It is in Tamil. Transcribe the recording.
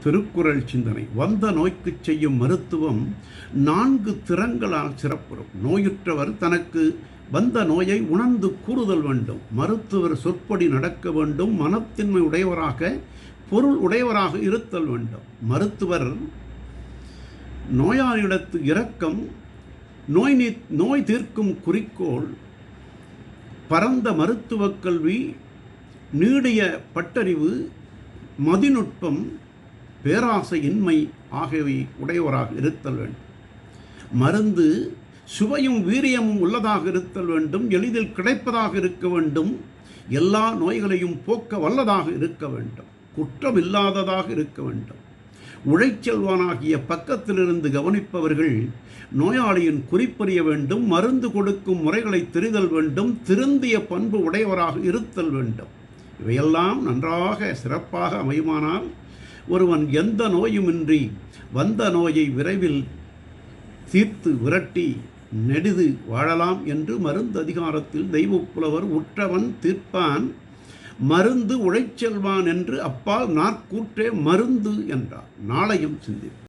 திருக்குறள் சிந்தனை. வந்த நோய்க்கு செய்யும் மருத்துவம் 4 திறங்களால் சிறப்புறும். நோயுற்றவர் தனக்கு வந்த நோயை உணர்ந்து கூறுதல் வேண்டும். மருத்துவர் சொற்படி நடக்க வேண்டும். மனத்தின்மை உடையவராக, பொருள் உடையவராக இருத்தல் வேண்டும். மருத்துவர் நோயாளியிடத்து இரக்கம், நோய் தீர்க்கும் குறிக்கோள், பரந்த மருத்துவக் கல்வி, நீடிய பட்டறிவு, மதிநுட்பம், பேராசையின்மை ஆகியவை உடையவராக இருத்தல் வேண்டும். மருந்து சுவையும் வீரியமும் உள்ளதாக இருத்தல் வேண்டும். எளிதில் கிடைப்பதாக இருக்க வேண்டும். எல்லா நோய்களையும் போக்க வல்லதாக இருக்க வேண்டும். குற்றம் இல்லாததாக இருக்க வேண்டும். உழைச்செல்வானாகிய பக்கத்திலிருந்து கவனிப்பவர்கள் நோயாளியின் குறிப்பறிய வேண்டும். மருந்து கொடுக்கும் முறைகளை தெரிதல் வேண்டும். திருந்திய பண்பு உடையவராக இருத்தல் வேண்டும். இவையெல்லாம் நன்றாக சிறப்பாக அமையுமானால் ஒருவன் எந்த நோயுமின்றி வந்த நோயை விரைவில் தீர்த்து விரட்டி நெடிது வாழலாம் என்று மருந்து அதிகாரத்தில் தெய்வப்புலவர் உற்றவன் தீர்ப்பான் மருந்து உழைச்செல்வான் என்று அப்பால் நாற்கூற்றே மருந்து என்றார். நாளையும் சிந்திப்போம்.